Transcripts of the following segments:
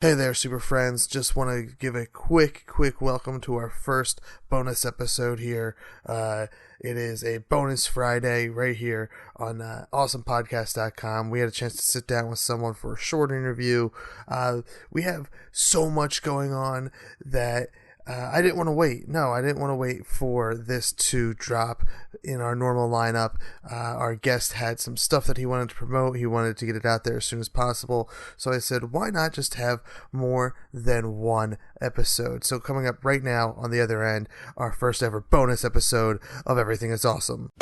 Hey there, super friends. Just want to give a quick welcome to our first bonus episode here. It is a bonus Friday right here on awesomepodcast.com. We had a chance to sit down with someone for a short interview. We have so much going on that I didn't want to wait. No, I didn't want to wait for this to drop in our normal lineup. Our guest had some stuff that he wanted to promote. He wanted to get it out there as soon as possible. So I said, why not just have more than one episode? So coming up right now on the other end, our first ever bonus episode of Everything is Awesome.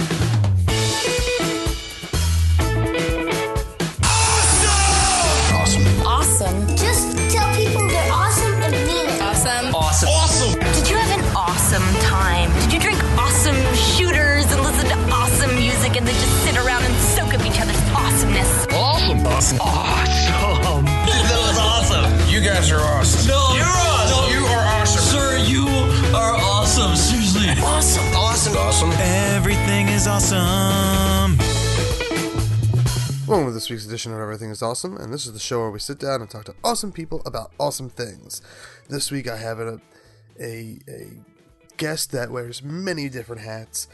Awesome. Just tell people they're awesome and mean it. Awesome. Did you have an awesome time? Did you drink awesome shooters and listen to awesome music and then just sit around and soak up each other's awesomeness? Awesome. That was awesome. You guys are awesome. No, you're awesome. No, you are awesome. Sir, you are awesome. Seriously. Awesome. Everything is awesome. Welcome to this week's edition of Everything is Awesome, and this is the show where we sit down and talk to awesome people about awesome things. This week I have a guest that wears many different hats.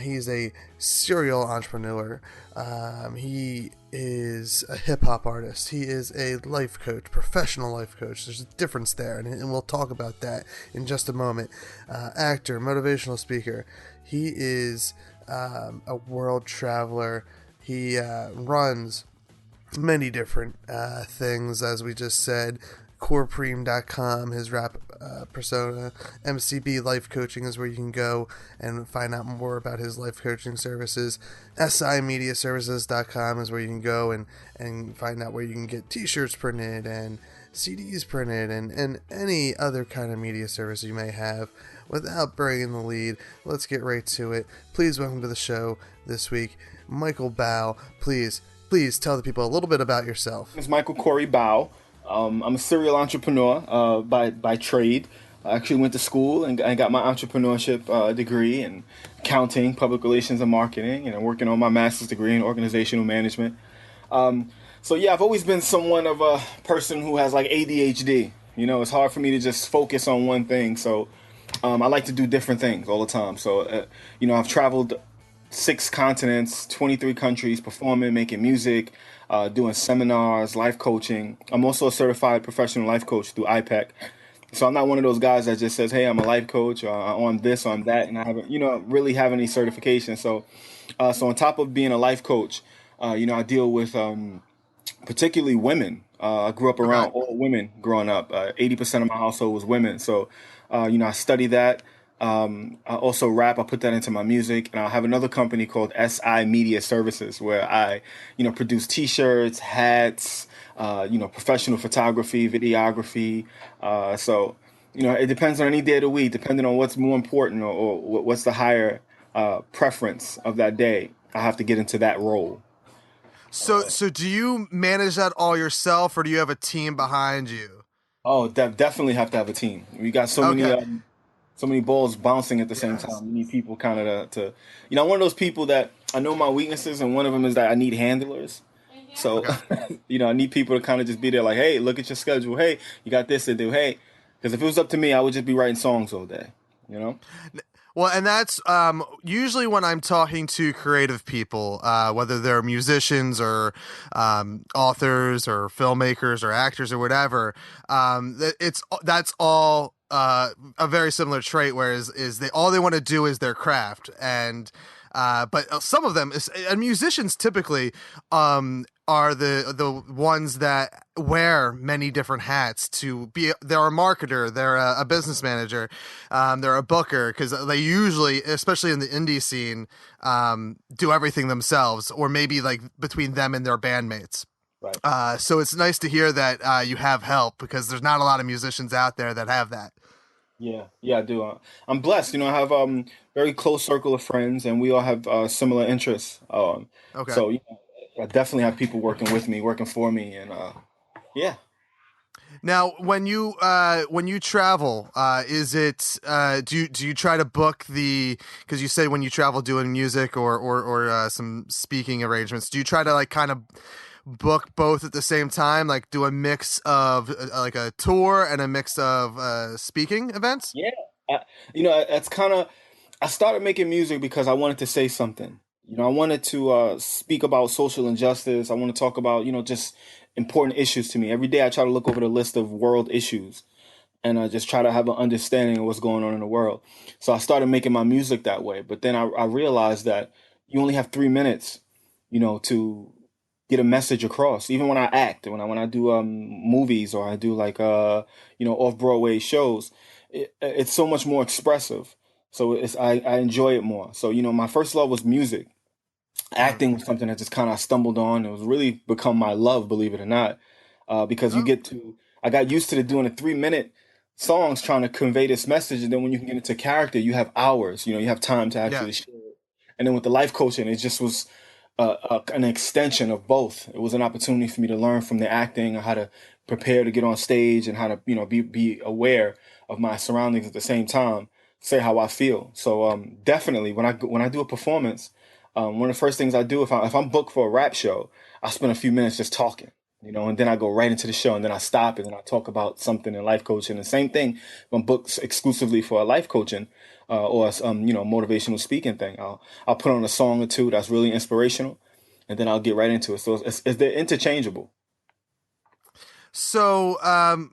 He's a serial entrepreneur. He is a hip-hop artist. He is a life coach, professional life coach. There's a difference there, and we'll talk about that in just a moment. Actor, motivational speaker. He is a world traveler. He runs many different things, as we just said. CorePreme.com, his rap persona. MCB Life Coaching is where you can go and find out more about his life coaching services. SIMediaservices.com is where you can go and find out where you can get t-shirts printed and CDs printed and any other kind of media service you may have. Without burying the lead, let's get right to it. Please welcome to the show this week, Michael Baugh. Please tell the people a little bit about yourself. It's Michael Corey Baugh. I'm a serial entrepreneur by trade. I actually went to school and got my entrepreneurship degree in accounting, public relations, and marketing, and I'm working on my master's degree in organizational management. So I've always been somewhat of a person who has like ADHD. You know, it's hard for me to just focus on one thing. So I like to do different things all the time. So, I've traveled 6 continents, 23 countries, performing, making music, doing seminars, life coaching. I'm also a certified professional life coach through IPEC. So I'm not one of those guys that just says, hey, I'm a life coach, or I'm this, or I'm that, and I haven't, really have any certification. So on top of being a life coach, I deal with particularly women. I grew up around all women growing up. 80% of my household was women. So, I study that. I also rap. I put that into my music, and I have another company called SI Media Services where I, produce T-shirts, hats, professional photography, videography. So, it depends on any day of the week, depending on what's more important or what's the higher preference of that day. I have to get into that role. So do you manage that all yourself, or do you have a team behind you? Oh, definitely have to have a team. We got so many balls bouncing at the same time. You need people kind of to I'm one of those people that I know my weaknesses, and one of them is that I need handlers. So, I need people to kind of just be there like, hey, look at your schedule. Hey, you got this to do. Hey, because if it was up to me, I would just be writing songs all day, Well, and that's usually when I'm talking to creative people, whether they're musicians or authors or filmmakers or actors or whatever. That's all a very similar trait, whereas all they want to do is their craft, and but some of them and musicians typically are the ones that wear many different hats. They're a marketer, they're a business manager, they're a booker, because they usually, especially in the indie scene, do everything themselves, or maybe like between them and their bandmates. Right. So it's nice to hear that you have help, because there's not a lot of musicians out there that have that. Yeah, I do. I'm blessed. I have very close circle of friends, and we all have similar interests. Okay. So I definitely have people working with me, working for me, and yeah. Now, when you travel, is it do you try to book because you say when you travel doing music or some speaking arrangements, do you try to like kind of book both at the same time, like do a mix of like a tour and a mix of speaking events? Yeah, I, that's kind of. I started making music because I wanted to say something. I wanted to speak about social injustice. I want to talk about just important issues to me. Every day, I try to look over the list of world issues, and I just try to have an understanding of what's going on in the world. So I started making my music that way. But then I realized that you only have 3 minutes, to get a message across. Even when I act, when I do movies or I do like off Broadway shows, it's so much more expressive. So I enjoy it more. So my first love was music. Mhm. Acting was something that just kind of stumbled on. It was really become my love, believe it or not, because you Oh, get to. I got used to doing a 3 minute songs trying to convey this message, and then when you can get into character, you have hours. You have time to yeah. actually share it. And then with the life coaching, it just was an extension of both. It was an opportunity for me to learn from the acting, how to prepare to get on stage, and how to be aware of my surroundings at the same time, say how I feel. So definitely when I do a performance, one of the first things I do if I'm booked for a rap show, I spend a few minutes just talking. And then I go right into the show, and then I stop, and then I talk about something in life coaching. The same thing if I'm booked exclusively for a life coaching or motivational speaking thing. I'll put on a song or two that's really inspirational, and then I'll get right into it. So they're interchangeable. So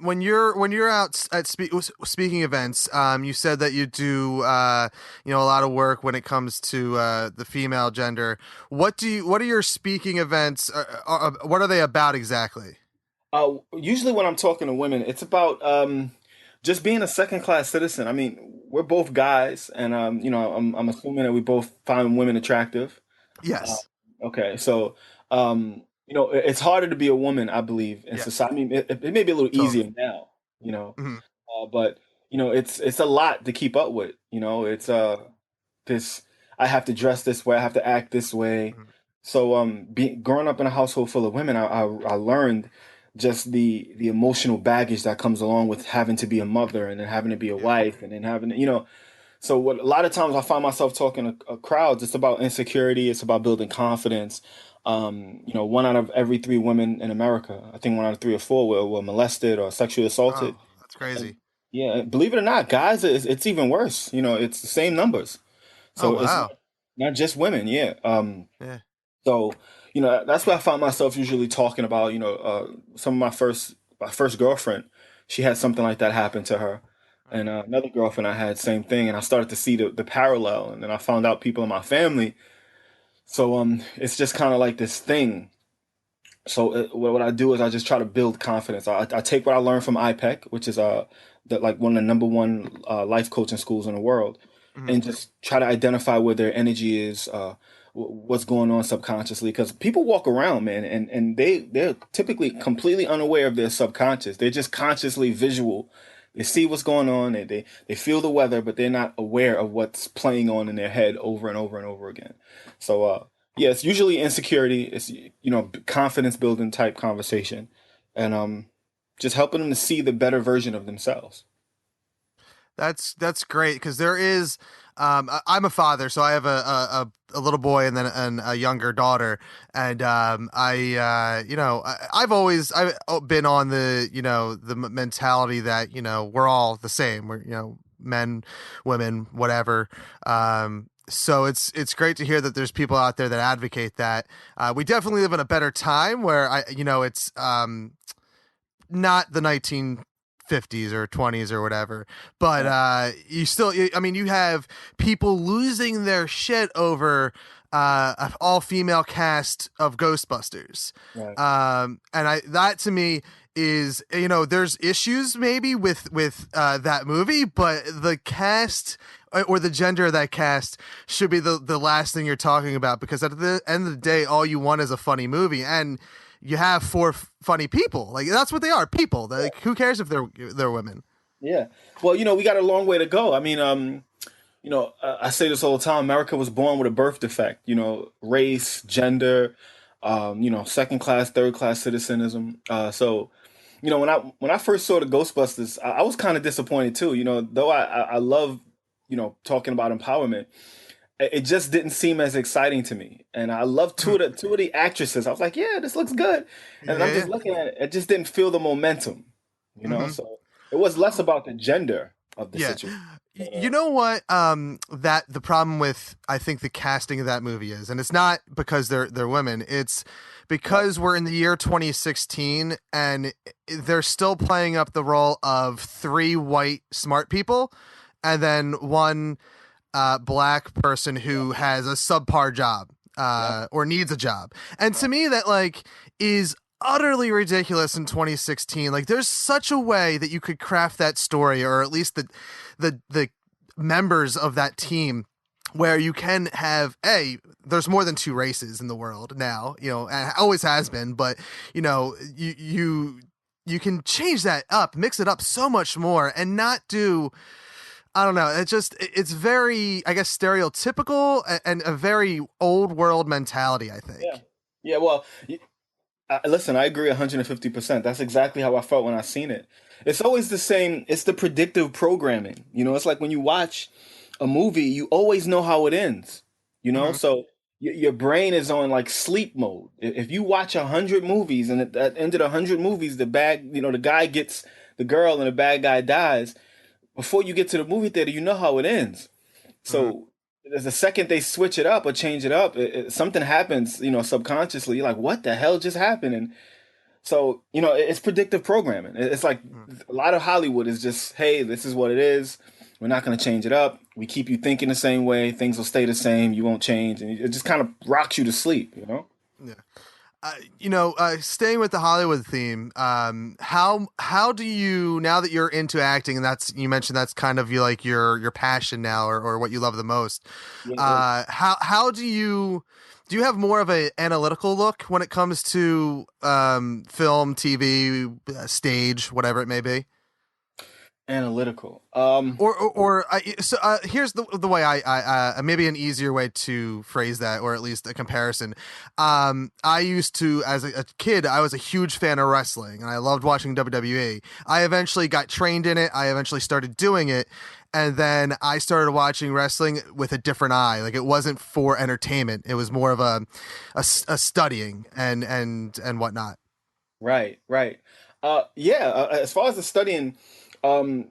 when you're out at speaking events, you said that you do a lot of work when it comes to the female gender. What are your speaking events? What are they about exactly? Usually when I'm talking to women, it's about just being a second class citizen. I mean, we're both guys, and I'm assuming that we both find women attractive. Uh, Yes. okay, so it's harder to be a woman, I believe, in Yes. society. I mean, it may be a little Totally. easier now, Hmm. but it's a lot to keep up with. It's this. I have to dress this way. I have to act this way. So growing up in a household full of women, I learned just the emotional baggage that comes along with having to be a mother and then having to be a Yeah. wife and then having so what a lot of times I find myself talking to crowds. It's about insecurity. It's about building confidence. One out of every three women in America, I think one out of three or four were molested or sexually Oh, assaulted. that's And crazy. yeah, believe it or not, guys, it's even worse. It's the same numbers. Oh, So it's wow. not just women. Yeah. Yeah. So that's what I found myself usually talking about. Some of my first girlfriend, she had something like that happen to her, and another girlfriend I had same thing, and I started to see the parallel, and then I found out people in my family. So it's just kind of like this thing. So what I do is I just try to build confidence. I take what I learned from IPEC, which is like one of the number one life coaching schools in the world, Mhm. and just try to identify where their energy is, what's going on subconsciously. Because people walk around, man, and they're typically completely unaware of their subconscious. They're just consciously visual. They see what's going on. They feel the weather, but they're not aware of what's playing on in their head over and over and over again. So yeah, it's usually insecurity. It's confidence building type conversation, and just helping them to see the better version of themselves. That's great because there is. I'm a father, so I have a little boy and then a younger daughter, and I've been on the mentality that we're all the same. We're men, women, whatever. So it's great to hear that there's people out there that advocate that. We definitely live in a better time where it's not the 1950s or 20s or whatever, but Right. I mean, you have people losing their shit over an all-female cast of Ghostbusters. Right. And I that to me is, there's issues maybe with that movie, but the cast or the gender of that cast should be the last thing you're talking about, because at the end of the day, all you want is a funny movie. And you have four funny people. Like, that's what they are, people. Like, who cares if they're women? Yeah. Well, we got a long way to go. I mean, I say this all the time. America was born with a birth defect. Race, gender, second class, third class citizenism. So, when I first saw the Ghostbusters, I was kind of disappointed too. Though I love talking about empowerment. it just didn't seem as exciting to me. And I love two of the actresses. I was like, yeah, this looks good. And I'm Yeah. just looking at it. It just didn't feel the momentum, you know. Hmm. So it was less about the gender of the Yeah. situation. But, You know what? That the problem with I think the casting of that movie is, and it's not because they're women. It's right, because we're in the year 2016, and they're still playing up the role of three white smart people, and then one black person yeah, who has a subpar job yeah, or needs a job. And yeah, to me, that like is utterly ridiculous in 2016. Like, there's such a way that you could craft that story, or at least the members of that team, where you can have there's more than two races in the world now, and it always has been, but you can change that up, mix it up so much more, and not do, I don't know. It's very, I guess, stereotypical and a very old world mentality, I yeah. think. Yeah, well, listen, I agree 150%. That's exactly how I felt when I seen it. It's always the same. It's the predictive programming. You know, it's like when you watch a movie, you always know how it ends. You know, Hmm. so your brain is on like sleep mode. If you watch 100 movies and at the end of 100 movies, the guy gets the girl and the bad guy dies. Before you get to the movie theater, you know how it ends. Hmm. So the second they switch it up or change it up, something happens, subconsciously. You're like, what the hell just happened? And so, it's predictive programming. It's like a lot of Hollywood is just, hey, this is what it is. We're not going to change it up. We keep you thinking the same way. Things will stay the same. You won't change. And it just kind of rocks you to sleep, you know? Yeah. Staying with the Hollywood theme, how do you, now that you're into acting, and you mentioned that's kind of your passion now, or what you love the most, Yeah, it is. how do you have more of a analytical look when it comes to film, TV, stage, whatever it may be? Analytical. Here's the way I maybe an easier way to phrase that, or at least a comparison. I used to, as a kid, I was a huge fan of wrestling, and I loved watching WWE. I eventually got trained in it. I eventually started doing it, and then I started watching wrestling with a different eye. Like, it wasn't for entertainment. It was more of a studying and whatnot. Right, right. Yeah, as far as the studying, um,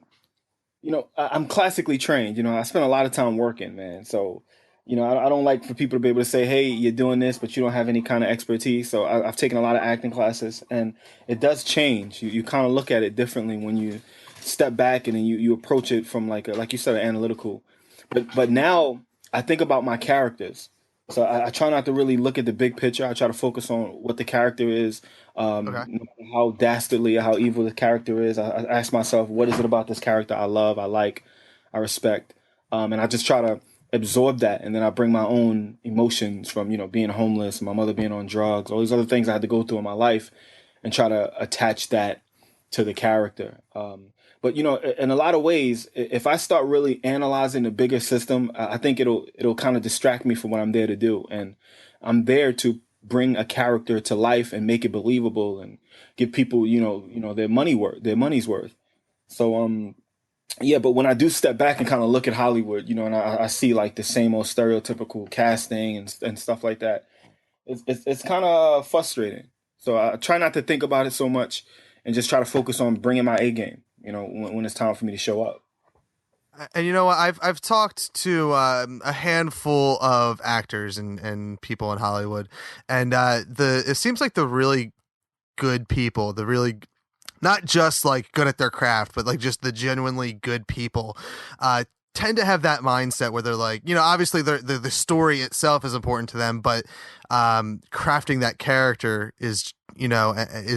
I'm classically trained. I spend a lot of time working, man. So, I don't like for people to be able to say, "Hey, you're doing this," but you don't have any kind of expertise. So, I've taken a lot of acting classes, and it does change. You kind of look at it differently when you step back and then you approach it from like you said, analytical. But now I think about my characters. So I try not to really look at the big picture. I try to focus on what the character is, Okay. no matter how dastardly or how evil the character is. I ask myself, what is it about this character I love, I like, I respect, and I just try to absorb that, and then I bring my own emotions from being homeless, my mother being on drugs, all these other things I had to go through in my life, and try to attach that to the character. But in a lot of ways, if I start really analyzing the bigger system, I think it'll kind of distract me from what I'm there to do. And I'm there to bring a character to life and make it believable and give people, their money's worth. So yeah, but when I do step back and kind of look at Hollywood, and I see like the same old stereotypical casting and stuff like that, it's kind of frustrating. So I try not to think about it so much and just try to focus on bringing my A game. When it's time for me to show up. And you know what? I've talked to a handful of actors and people in Hollywood, and it seems like the really good people, the really not just like good at their craft, but like just the genuinely good people, tend to have that mindset where they're like, obviously the story itself is important to them, but crafting that character is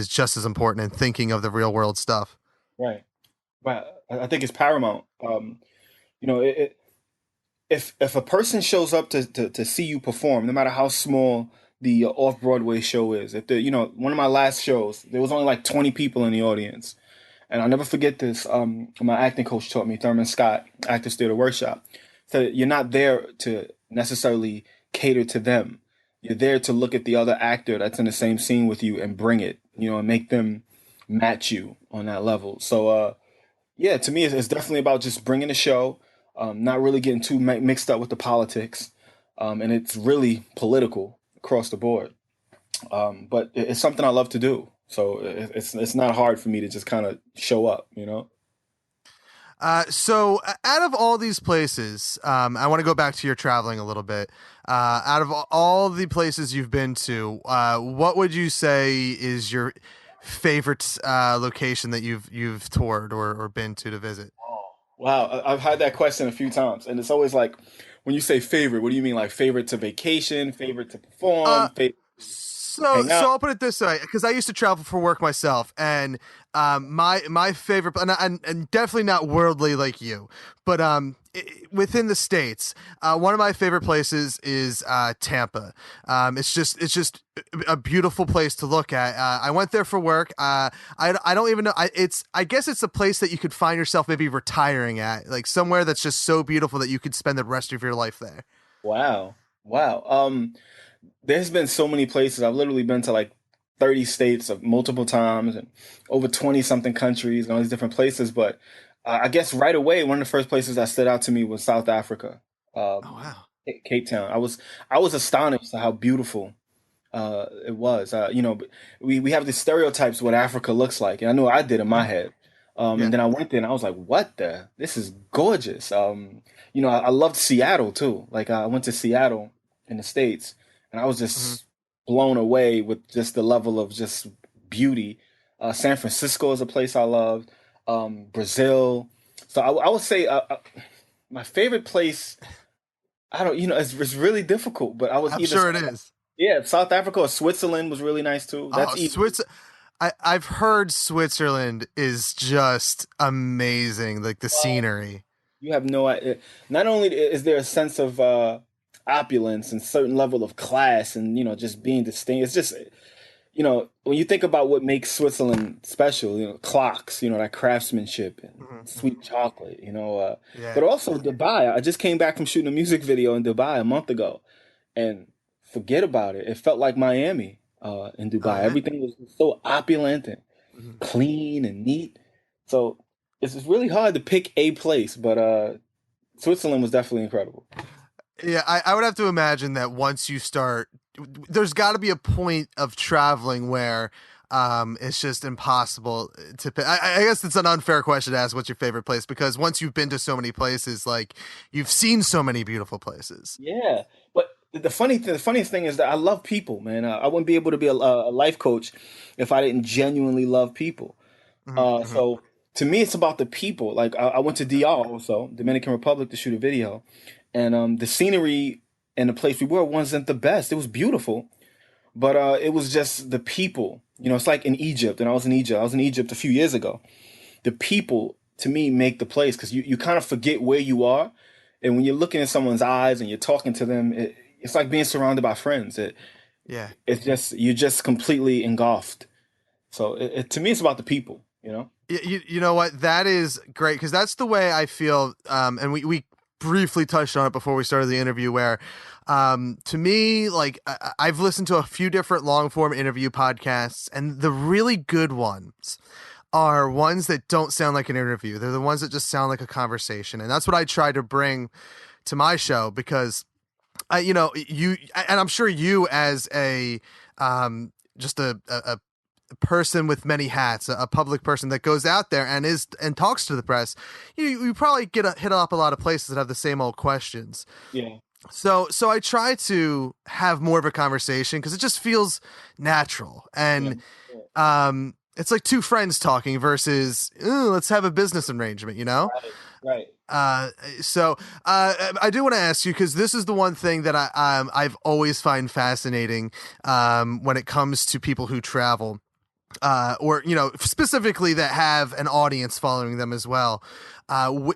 just as important, and thinking of the real world stuff. Right. But I think it's paramount. You know, it, it, if a person shows up to see you perform, no matter how small the off Broadway show is, if the one of my last shows, there was only like 20 people in the audience, and I'll never forget this. My acting coach taught me, Thurman Scott, Actors Theater Workshop, said you're not there to necessarily cater to them. You're there to look at the other actor that's in the same scene with you and bring it, and make them match you on that level. So, yeah, to me, it's definitely about just bringing the show, not really getting too mixed up with the politics. and it's really political across the board. But it's something I love to do, so it's not hard for me to just kind of show up, you know. So out of all these places, I want to go back to your traveling a little bit. Out of all the places you've been to, what would you say is your favorite location that you've toured or been to visit? Wow, I've had that question a few times, and it's always like, when you say favorite, what do you mean? Like favorite to vacation, favorite to perform, Uh, favorite So, hang out? so I'll put it this way, because I used to travel for work myself, and my favorite, and definitely not worldly like you, but within the states, one of my favorite places is Tampa. It's just a beautiful place to look at. I went there for work. I don't even know. I guess it's a place that you could find yourself maybe retiring at, like somewhere that's just so beautiful that you could spend the rest of your life there. Wow, wow. There's been so many places. I've literally been to like 30 states of multiple times and over 20 something countries and all these different places. But I guess right away, one of the first places that stood out to me was South Africa, Oh wow. Cape Town. I was astonished at how beautiful it was. But we have these stereotypes of what Africa looks like, and I know I did in my head. Yeah. And then I went there and I was like, "What the? This is gorgeous." I loved Seattle too. Like I went to Seattle in the States, and I was Mhm. just blown away with just the level of just beauty. San Francisco is a place I loved. Brazil. So I would say my favorite place. I don't, it's really difficult, but I was I'm either sure it is. yeah, South Africa or Switzerland was really nice too. Oh, That's easy. I've heard Switzerland is just amazing, like the scenery. You have no idea. Not only is there a sense of opulence and certain level of class and just being distinct, it's just when you think about what makes Switzerland special, clocks, that craftsmanship and Mhm, mhm. sweet chocolate, Yeah. but also Dubai. I just came back from shooting a music video in Dubai a month ago, and forget about it. It felt like Miami in Oh Dubai. yeah. Everything was so opulent and Mhm. clean and neat. So it's really hard to pick a place, but Switzerland was definitely incredible. Yeah, I would have to imagine that once you start, there's got to be a point of traveling where it's just impossible to pick. I guess it's an unfair question to ask what's your favorite place, because once you've been to so many places, like you've seen so many beautiful places. Yeah, but the funniest thing is that I love people, man. I wouldn't be able to be a life coach if I didn't genuinely love people. Hmm, hmm. So to me, it's about the people. Like I went to DR also, Dominican Republic, to shoot a video, and the scenery and the place we were wasn't the best. It was beautiful, but it was just the people. It's like in Egypt, and I was in Egypt. I was in Egypt a few years ago. The people to me make the place because you kind of forget where you are, and when you're looking in someone's eyes and you're talking to them, it's like being surrounded by friends. Yeah. It's just you're just completely engulfed. So to me, it's about the people. You know. You know what? That is great, because that's the way I feel. And we briefly touched on it before we started the interview, where to me, like I've listened to a few different long form interview podcasts, and the really good ones are ones that don't sound like an interview. They're the ones that just sound like a conversation. And that's what I try to bring to my show, because and I'm sure you as a, just a person with many hats, a public person that goes out there and talks to the press, you probably hit up a lot of places that have the same old questions. Yeah. So I try to have more of a conversation because it just feels natural, Yeah. and it's like two friends talking versus, "Ooh, let's have a business arrangement," you know? Right. Right. I do want to ask you, because this is the one thing that I've always find fascinating when it comes to people who travel, or specifically that have an audience following them as well.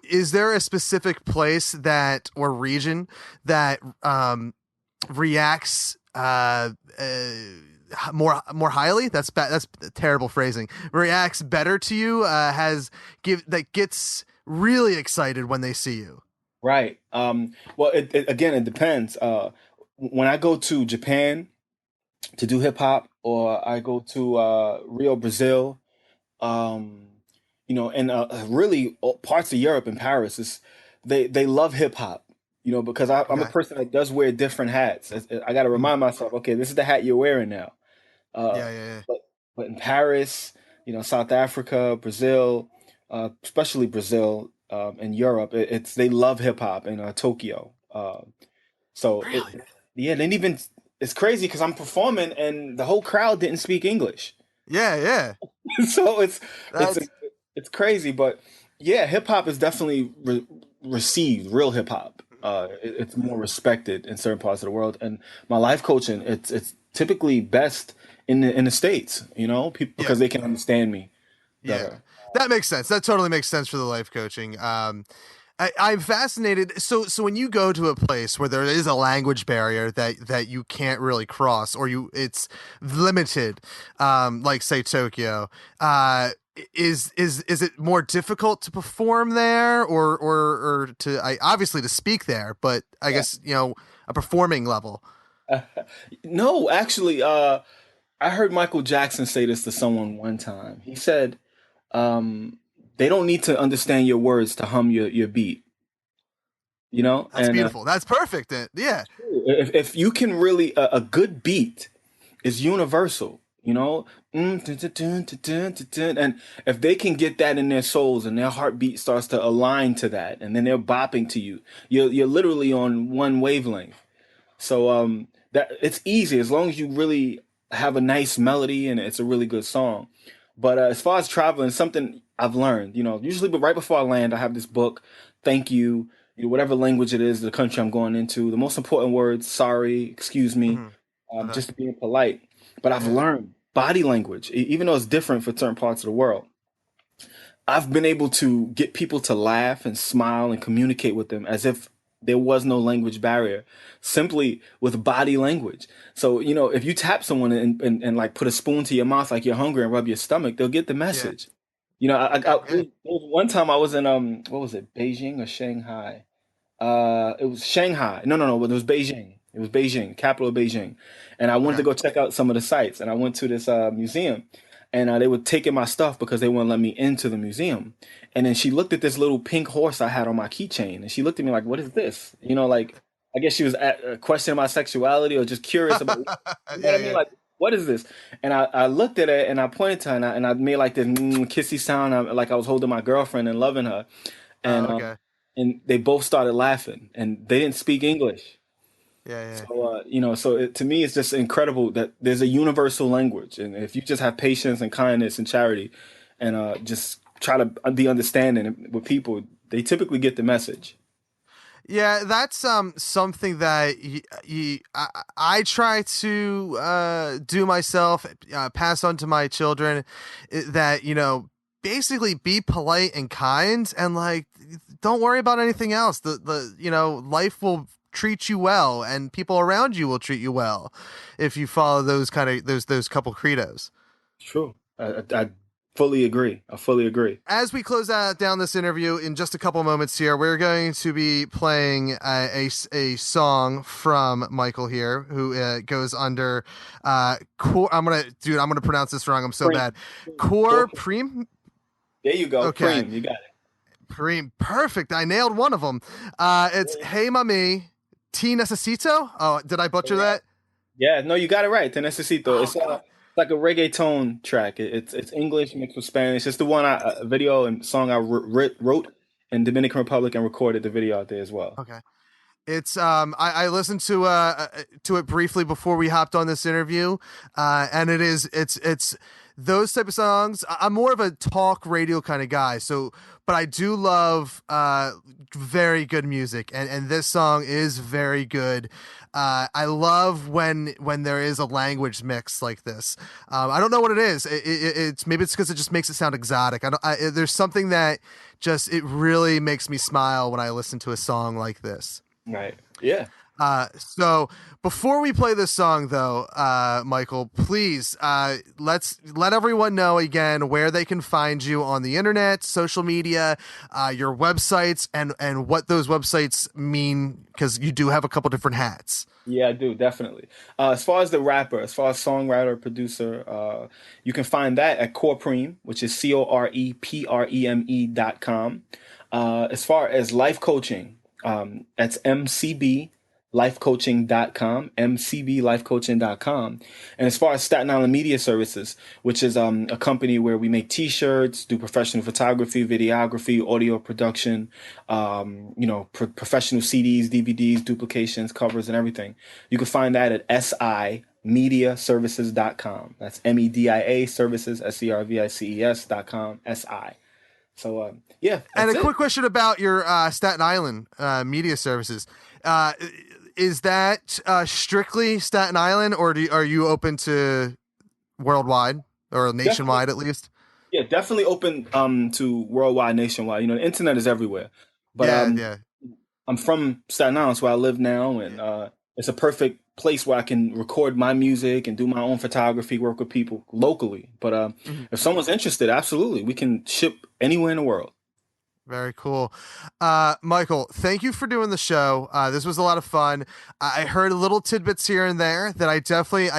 Is there a specific place that or region that reacts more highly? That's terrible phrasing. Reacts better to you, has give that gets really excited when they see you. Right. Well, again, it depends. When I go to Japan to do hip hop, or I go to Rio, Brazil, um, and really parts of Europe and Paris, they love hip hop. because I'm a Okay. person that does wear different hats. I got to Mm. remind myself, okay, this is the hat you're wearing now. Uh, Yeah, yeah, yeah. but in Paris, South Africa, Brazil, especially Brazil, and Europe, it's they love hip hop in Tokyo. So Really? yeah, then even it's crazy because I'm performing and the whole crowd didn't speak English. Yeah, yeah. So it's That's it's crazy, but yeah, hip hop is definitely received. Real hip hop, it's more respected in certain parts of the world. And my life coaching, it's typically best in the States, people yeah, because they can understand me yeah. better. That makes sense. That totally makes sense for the life coaching. I'm fascinated. So when you go to a place where there is a language barrier that you can't really cross, or it's limited, like say Tokyo, is it more difficult to perform there, or to obviously to speak there, but I Yeah. guess a performing level. No, actually, I heard Michael Jackson say this to someone one time. He said, um, "They don't need to understand your words to hum your beat." That's And beautiful. That's perfect. Yeah, if you can really a good beat is universal, dun, dun, dun, dun, dun, dun, dun. And if they can get that in their souls and their heartbeat starts to align to that, and then they're bopping to you, you're literally on one wavelength. So that it's easy as long as you really have a nice melody and it's a really good song. But as far as traveling, something I've learned, usually, but right before I land, I have this book, thank you, whatever language it is, the country I'm going into, the most important words, sorry, excuse me, hmm okay. just being polite. But I've Yeah, learned body language, even though it's different for certain parts of the world. I've been able to get people to laugh and smile and communicate with them as if there was no language barrier, simply with body language. So, if you tap someone and like put a spoon to your mouth like you're hungry and rub your stomach, they'll get the yeah, message. yeah. There was one time I was in what was it, Beijing or Shanghai? It was Shanghai. No, it was Beijing. It was Beijing, capital of Beijing. And I wanted Okay. to go check out some of the sites. And I went to this museum, and they were taking my stuff because they wouldn't let me into the museum. And then she looked at this little pink horse I had on my keychain, and she looked at me like, "What is this?" Like I guess she was questioning my sexuality or just curious about, Yeah, what I mean, yeah. like, what is this? And I looked at it and I pointed to her and I made like this kissy sound, like I was holding my girlfriend and loving her. And Okay. they both started laughing and they didn't speak English. Yeah, yeah. So to me it's just incredible that there's a universal language, and if you just have patience and kindness and charity and just try to be understanding with people, they typically get the message. Yeah, that's something that I try to do myself, pass on to my children, that basically be polite and kind, and like don't worry about anything else. The life will treat you well, and people around you will treat you well if you follow those kind of those couple credos. True. I fully agree. I fully agree. As we close out down this interview in just a couple moments here, we're going to be playing a song from Michael here, who goes under core. I'm gonna pronounce this wrong. I'm so Preem. bad. Core Core Preme. Preme. There you go. Okay, Preem. You got Preme. Perfect. I nailed one of them. It's it. Hey Mami, T Necesito. Oh, did I butcher Correct. that? Yeah, no, you got it right. Te necesito. Oh It's God. like a reggaeton track. It's English mixed with Spanish. It's the one video and song I wrote in Dominican Republic and recorded the video out there as well. Okay. It's I listened to it briefly before we hopped on this interview, and it's those type of songs. I'm more of a talk radio kind of guy, so but I do love very good music, and this song is very good. I love when there is a language mix like this. I don't know what it is. It's maybe it's because it just makes it sound exotic. There's something that just it really makes me smile when I listen to a song like this. Right. Yeah. So before we play this song, though, Michael, please let's let everyone know again where they can find you on the internet, social media, your websites, and what those websites mean, because you do have a couple different hats. Yeah, I do, definitely. As far as the rapper, as far as songwriter, producer, you can find that at Core Preme, which is CorePreme.com. As far as life coaching, That's mcblifecoaching.com, mcblifecoaching.com. And as far as Staten Island Media Services, which is a company where we make T-shirts, do professional photography, videography, audio production, professional CDs, DVDs, duplications, covers, and everything. You can find that at simediaservices.com. That's MEDIA services, SERVICES.com, SI. So, yeah. And a quick question about your Staten Island media services. Is that strictly Staten Island, or are you open to worldwide or nationwide at least? Yeah, definitely open to worldwide, nationwide. The internet is everywhere. But I'm from Staten Island, so I live now, and it's a perfect place where I can record my music and do my own photography, work with people locally. But if someone's interested, absolutely, we can ship anywhere in the world. Very cool. Michael, thank you for doing the show. This was a lot of fun. I heard little tidbits here and there that I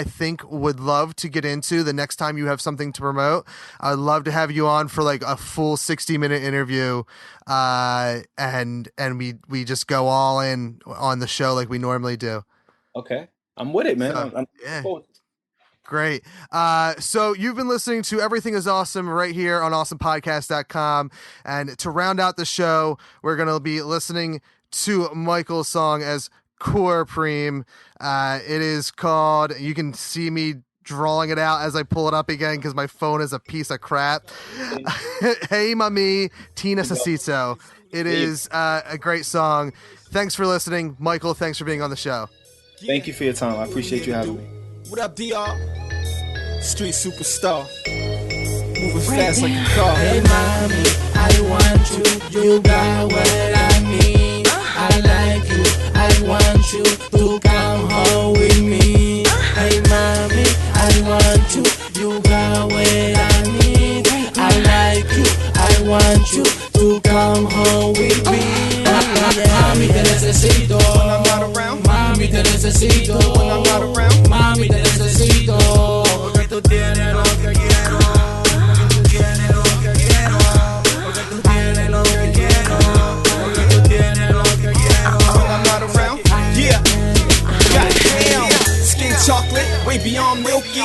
think would love to get into the next time you have something to promote. I'd love to have you on for like a full 60-minute interview. And we just go all in on the show like we normally do. Okay. I'm with it, man. I'm Great. So you've been listening to Everything is Awesome right here on awesomepodcast.com. And to round out the show, we're going to be listening to Michael's song as Core Preme. It is called, you can see me drawing it out as I pull it up again because my phone is a piece of crap. Hey, Mami, Tina Sasito. It is a great song. Thanks for listening. Michael, thanks for being on the show. Thank you for your time. I appreciate you having me. What up, DR? Street superstar. Moving fast like a car. Hey, mommy, I want you. You got what I need. I like you. I want you to come home with me. Hey, mommy, I want you. You got what I need. I like you. I want you to come home with me. Mami, te necesito. When I'm not around. Mami, te necesito. When I'm not around. Mami, te necesito. Porque tú tienes lo que quiero. Porque tú tienes lo que quiero. Porque tú tienes lo que quiero. Porque tú tienes lo que quiero. When I'm not around. Yeah. Goddamn. Skin chocolate, way beyond milky.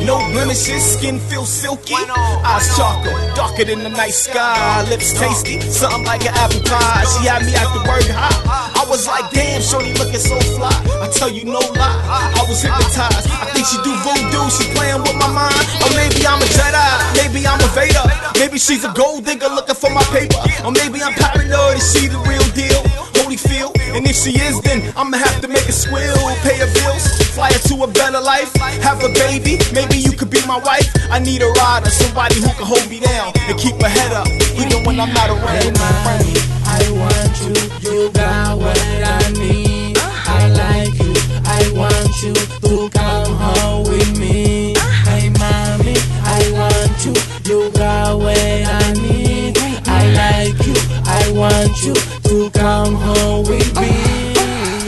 No blemishes, skin feels silky. Eyes chocolate, darker than the night sky. Lips tasty, something like an apple pie. She had me at the word high. I was like, damn, shorty looking so fly. I tell you no lie, I was hypnotized. I think she do voodoo, she playing with my mind. Or maybe I'm a Jedi, maybe I'm a Vader. Maybe she's a gold digger looking for my paper. Or maybe I'm paranoid and she the real deal. Holyfield, and if she is, then I'ma have to make a squill. Pay her bills, fly her to a better life. Have a baby, maybe you could be my wife. I need a rider, somebody who can hold me down and keep my head up, even when I'm not around. Hey, mommy, I want you, you got what I need. I like you, I want you to come home with me. Hey, mommy, I want you, you got what I need. I like you, I want you to come home with me.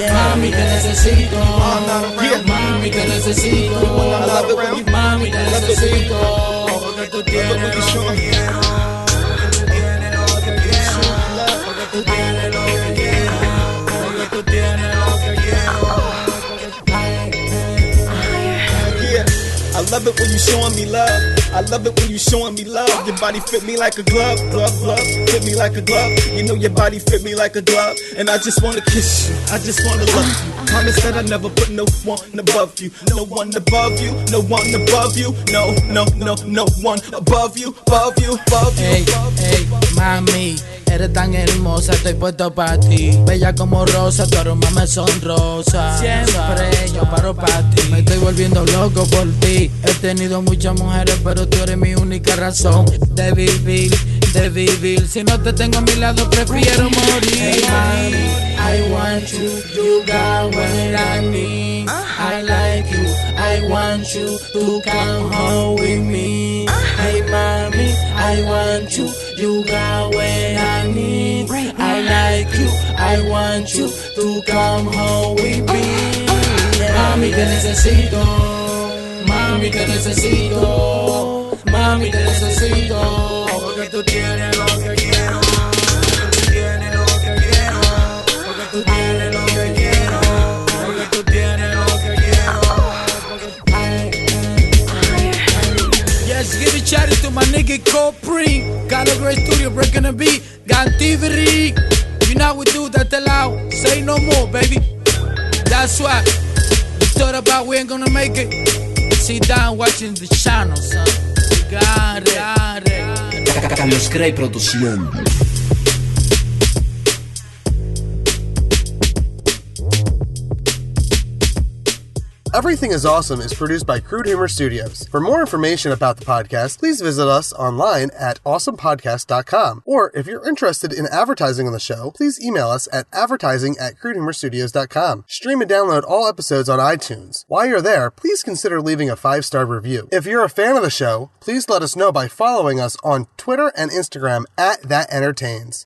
Mami, te necesito. Mami, te necesito. Mami, te necesito. Porque tú tienes lo que quiero. Porque tú tienes lo que quiero. Porque tú tienes lo que quiero. Porque tú tienes lo que quiero. I love it when you showing me love. I love it when you showing me love. Your body fit me like a glove, glove, glove. Fit me like a glove. You know your body fit me like a glove. And I just wanna kiss you. I just wanna love you. Promise that I never put no one above you. No one above you. No one above you. No, no, no, no one above you. Above you, above you. Hey, hey, mami. Eres tan hermosa, estoy puesto pa' ti. Bella como rosa, tu aroma me sonrosa. Siempre yo paro pa' ti. Me estoy volviendo loco por ti. He tenido muchas mujeres, pero tú eres mi única razón de vivir, de vivir. Si no te tengo a mi lado, prefiero morir. Hey, mami, I want you, you got what I need. I like you, I want you to come home with me. Hey, mami, I want you, you got what I need. I like you, I want you to come home with me. Mami, te necesito. Mami, te necesito. Mami, te necesito. Porque tú tienes lo que quiero. Porque tú tienes lo que quiero. Porque Cantiveri. You know we do that loud. Say no more, baby. That's why you thought about we ain't gonna make it. Sit down watching the channel, son. You got it. Carlos Cray Producción. Everything is Awesome is produced by Crude Humor Studios. For more information about the podcast, please visit us online at awesomepodcast.com. Or if you're interested in advertising on the show, please email us at advertising@crudehumorstudios.com. Stream and download all episodes on iTunes. While you're there, please consider leaving a 5-star review. If you're a fan of the show, please let us know by following us on Twitter and Instagram @ThatEntertains.